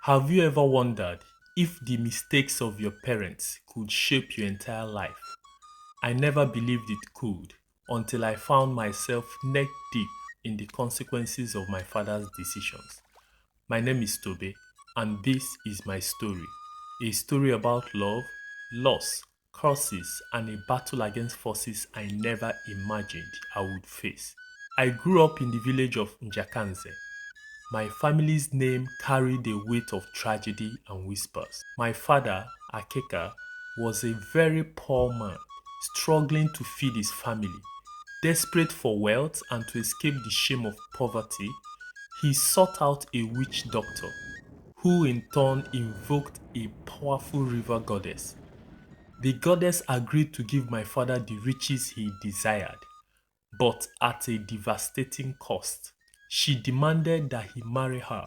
Have you ever wondered if the mistakes of your parents could shape your entire life? I never believed it could until I found myself neck deep in the consequences of my father's decisions. My name is Tobe, and this is my story. A story about love, loss, curses, and a battle against forces I never imagined I would face. I grew up in the village of Njakanze. My family's name carried a weight of tragedy and whispers. My father, Akeka, was a very poor man, struggling to feed his family. Desperate for wealth and to escape the shame of poverty, he sought out a witch doctor, who in turn invoked a powerful river goddess. The goddess agreed to give my father the riches he desired, but at a devastating cost. She demanded that he marry her,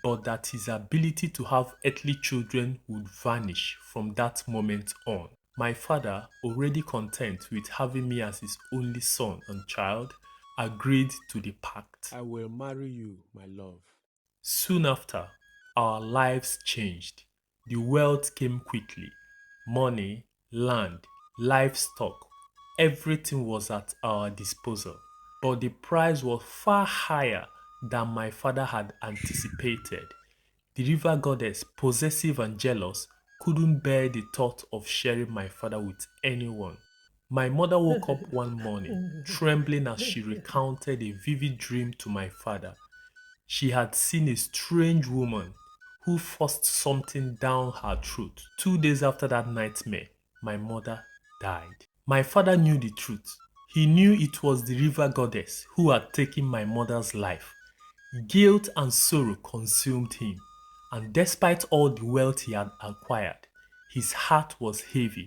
but that his ability to have earthly children would vanish from that moment on. My father, already content with having me as his only son and child, agreed to the pact. I will marry you, my love. Soon after, our lives changed. The wealth came quickly. Money, land, livestock, everything was at our disposal. But the price was far higher than my father had anticipated. The river goddess, possessive and jealous, couldn't bear the thought of sharing my father with anyone. My mother woke up one morning, trembling as she recounted a vivid dream to my father. She had seen a strange woman who forced something down her throat. 2 days after that nightmare, my mother died. My father knew the truth. He knew it was the river goddess who had taken my mother's life. Guilt and sorrow consumed him, and despite all the wealth he had acquired, his heart was heavy.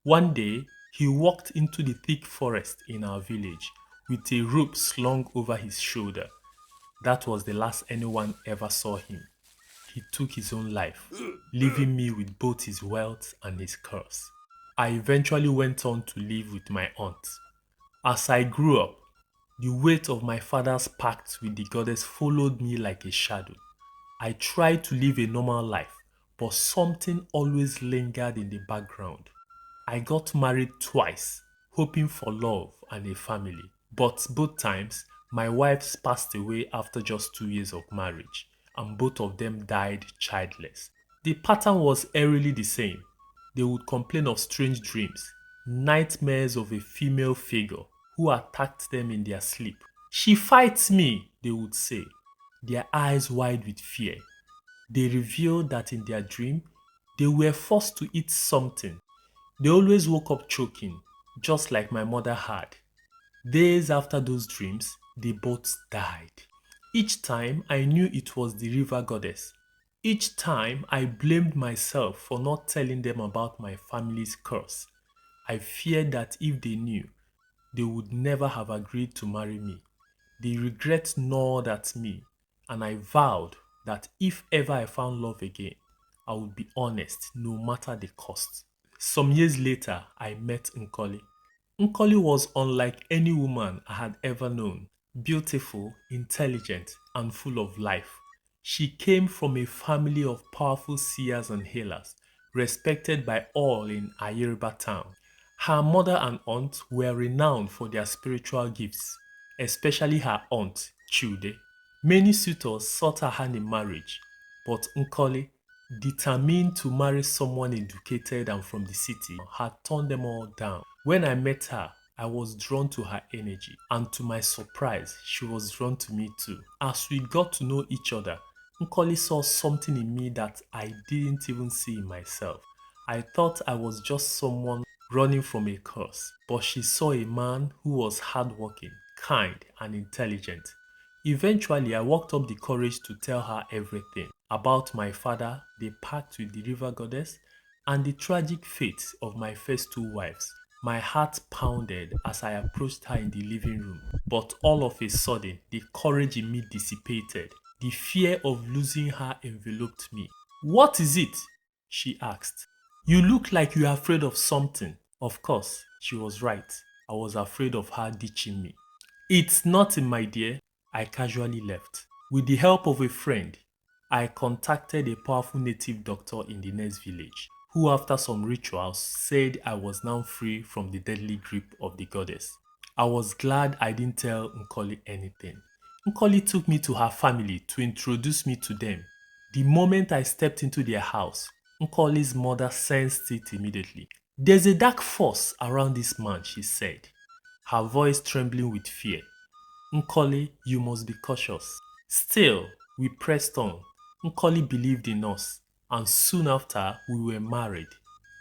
One day, he walked into the thick forest in our village with a rope slung over his shoulder. That was the last anyone ever saw him. He took his own life, leaving me with both his wealth and his curse. I eventually went on to live with my aunt. As I grew up, the weight of my father's pact with the goddess followed me like a shadow. I tried to live a normal life, but something always lingered in the background. I got married twice, hoping for love and a family. But both times, my wives passed away after just 2 years of marriage, and both of them died childless. The pattern was eerily the same. They would complain of strange dreams, nightmares of a female figure who attacked them in their sleep. She fights me, they would say, their eyes wide with fear. They revealed that in their dream, they were forced to eat something. They always woke up choking, just like my mother had. Days after those dreams, they both died. Each time I knew it was the river goddess. Each time I blamed myself for not telling them about my family's curse. I feared that if they knew, they would never have agreed to marry me. The regret gnawed at me, and I vowed that if ever I found love again, I would be honest no matter the cost. Some years later, I met Nkoli. Nkoli was unlike any woman I had ever known. Beautiful, intelligent, and full of life. She came from a family of powerful seers and healers, respected by all in Ayeriba town. Her mother and aunt were renowned for their spiritual gifts, especially her aunt, Chude. Many suitors sought her hand in marriage, but Nkoli, determined to marry someone educated and from the city, had turned them all down. When I met her, I was drawn to her energy, and to my surprise, she was drawn to me too. As we got to know each other, Nkoli saw something in me that I didn't even see in myself. I thought I was just someone running from a curse, but she saw a man who was hardworking, kind, and intelligent. Eventually, I worked up the courage to tell her everything about my father, the pact with the river goddess, and the tragic fate of my first two wives. My heart pounded as I approached her in the living room, but all of a sudden, the courage in me dissipated. The fear of losing her enveloped me. "What is it?" she asked. "You look like you are afraid of something." Of course, she was right. I was afraid of her ditching me. "It's nothing, my dear." I casually left. With the help of a friend, I contacted a powerful native doctor in the next village, who after some rituals said I was now free from the deadly grip of the goddess. I was glad I didn't tell Nkoli anything. Nkoli took me to her family to introduce me to them. The moment I stepped into their house, Nkoli's mother sensed it immediately. There's a dark force around this man, she said, her voice trembling with fear. Nkoli, you must be cautious. Still, we pressed on. Nkoli believed in us, and soon after, we were married.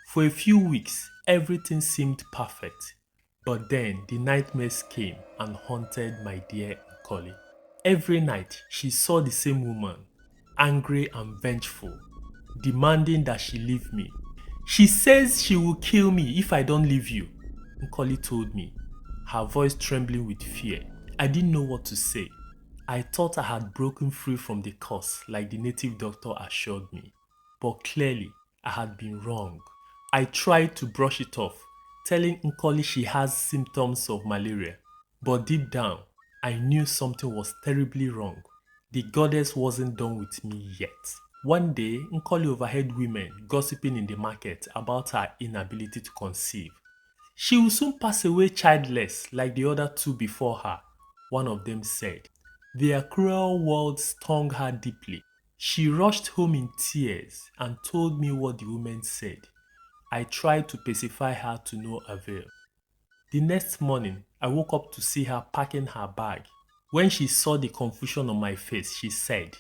For a few weeks, everything seemed perfect. But then the nightmares came and haunted my dear Nkoli. Every night, she saw the same woman, angry and vengeful, demanding that she leave me. She says she will kill me if I don't leave you, Nkoli told me, her voice trembling with fear. I didn't know what to say. I thought I had broken free from the curse like the native doctor assured me. But clearly, I had been wrong. I tried to brush it off, telling Nkoli she has symptoms of malaria. But deep down, I knew something was terribly wrong. The goddess wasn't done with me yet. One day, Nkoli overheard women gossiping in the market about her inability to conceive. She will soon pass away childless like the other two before her, one of them said. Their cruel words stung her deeply. She rushed home in tears and told me what the women said. I tried to pacify her to no avail. The next morning, I woke up to see her packing her bag. When she saw the confusion on my face, she said,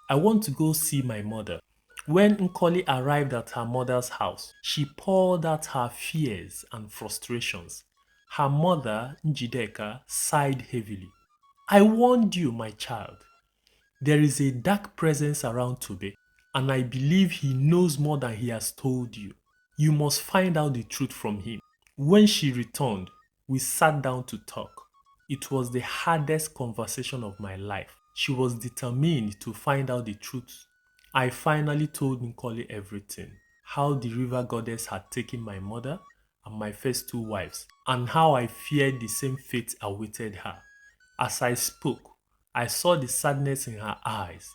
I want to go see my mother. When Nkoli arrived at her mother's house, she poured out her fears and frustrations. Her mother, Njideka, sighed heavily. I warned you, my child. There is a dark presence around Tobe, and I believe he knows more than he has told you. You must find out the truth from him. When she returned, we sat down to talk. It was the hardest conversation of my life. She was determined to find out the truth. I finally told Nkoli everything. How the river goddess had taken my mother and my first two wives, and how I feared the same fate awaited her. As I spoke, I saw the sadness in her eyes,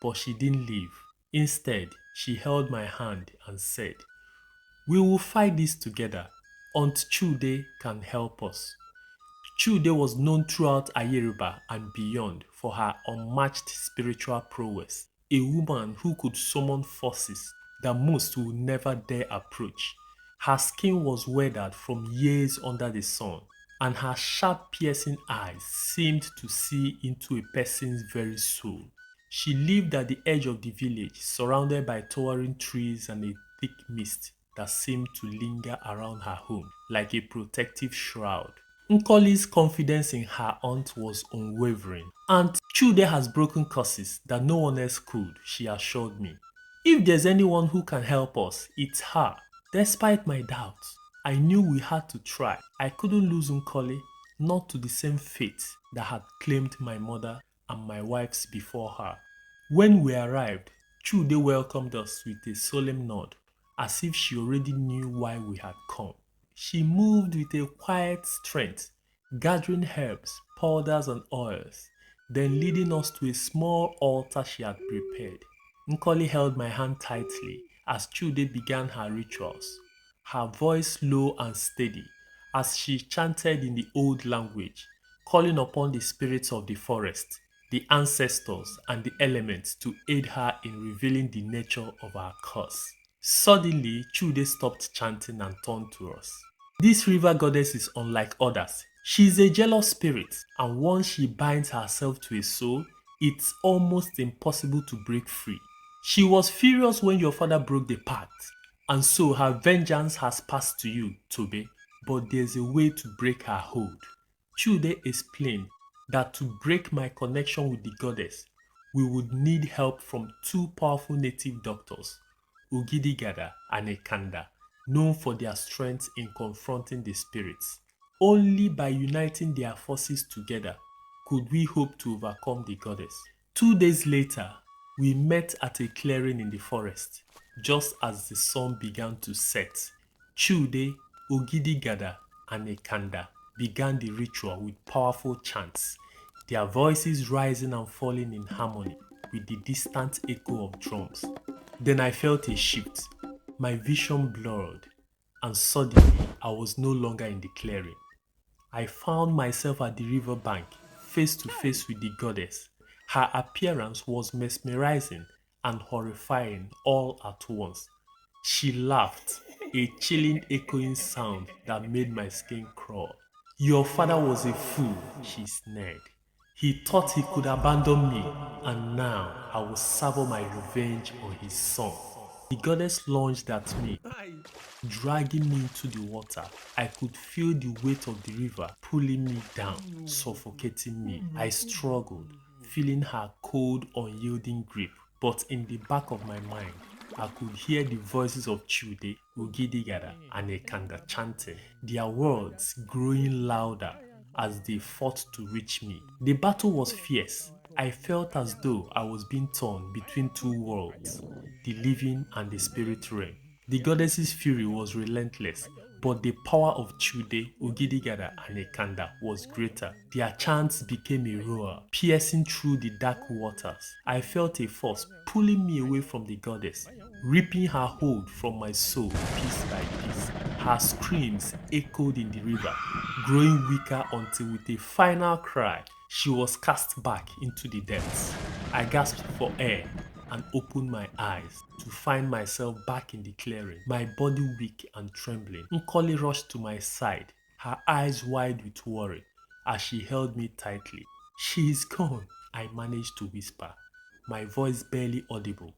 but she didn't leave. Instead, she held my hand and said, we will fight this together. Aunt Chude can help us. Chude was known throughout Ayeriba and beyond for her unmatched spiritual prowess, a woman who could summon forces that most would never dare approach. Her skin was weathered from years under the sun, and her sharp piercing eyes seemed to see into a person's very soul. She lived at the edge of the village, surrounded by towering trees and a thick mist that seemed to linger around her home like a protective shroud. Nkoli's confidence in her aunt was unwavering. Aunt Chude has broken curses that no one else could, she assured me. If there's anyone who can help us, it's her. Despite my doubts, I knew we had to try. I couldn't lose Nkoli, not to the same fate that had claimed my mother and my wives before her. When we arrived, Chude welcomed us with a solemn nod, as if she already knew why we had come. She moved with a quiet strength, gathering herbs, powders, and oils, then leading us to a small altar she had prepared. Nkoli held my hand tightly as Chude began her rituals, her voice low and steady as she chanted in the old language, calling upon the spirits of the forest, the ancestors, and the elements to aid her in revealing the nature of our curse. Suddenly, Chude stopped chanting and turned to us. This river goddess is unlike others. She is a jealous spirit, and once she binds herself to a soul, it's almost impossible to break free. She was furious when your father broke the pact, and so her vengeance has passed to you, Tobe, but there's a way to break her hold. Chude explained that to break my connection with the goddess, we would need help from two powerful native doctors, Ugidigada and Ekanda, known for their strength in confronting the spirits. Only by uniting their forces together could we hope to overcome the goddess. 2 days later, we met at a clearing in the forest, just as the sun began to set. Chude, Ogidigada, and Ekanda began the ritual with powerful chants. their voices rising and falling in harmony with the distant echo of drums. Then I felt a shift. My vision blurred, and suddenly I was no longer in the clearing. I found myself at the river bank, face to face with the goddess. Her appearance was mesmerizing and horrifying all at once. She laughed, a chilling, echoing sound that made my skin crawl. Your father was a fool, she sneered. He thought he could abandon me, and now I will savour my revenge on his son. The goddess lunged at me, dragging me into the water. I could feel the weight of the river pulling me down, suffocating me. I struggled, feeling her cold, unyielding grip. But in the back of my mind, I could hear the voices of Chude, Ugidigara, and Ekanda chanting, their words growing louder as they fought to reach me. The battle was fierce. I felt as though I was being torn between two worlds, the living and the spirit realm. The goddess's fury was relentless, but the power of Chude, Ugidigada, and Ekanda was greater. Their chants became a roar, piercing through the dark waters. I felt a force pulling me away from the goddess, ripping her hold from my soul piece by piece. Her screams echoed in the river, growing weaker until with a final cry, she was cast back into the depths. I gasped for air and opened my eyes to find myself back in the clearing, my body weak and trembling. Nkoli rushed to my side, her eyes wide with worry as she held me tightly. She is gone, I managed to whisper, my voice barely audible.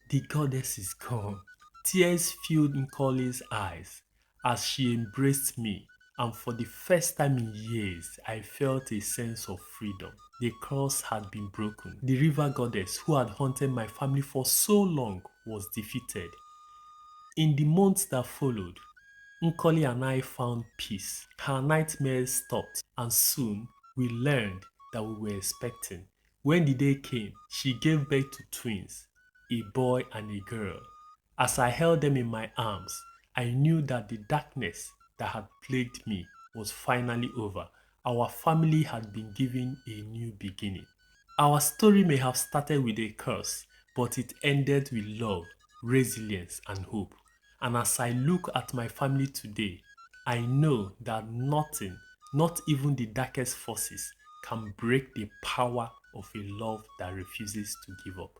The goddess is gone. Tears filled Nkoli's eyes as she embraced me, and for the first time in years, I felt a sense of freedom. The curse had been broken. The river goddess who had haunted my family for so long was defeated. In the months that followed, Nkoli and I found peace. Her nightmares stopped, and soon we learned that we were expecting. When the day came, she gave birth to twins, a boy and a girl. As I held them in my arms, I knew that the darkness that had plagued me was finally over. Our family had been given a new beginning. Our story may have started with a curse, but it ended with love, resilience, and hope. And as I look at my family today, I know that nothing, not even the darkest forces, can break the power of a love that refuses to give up.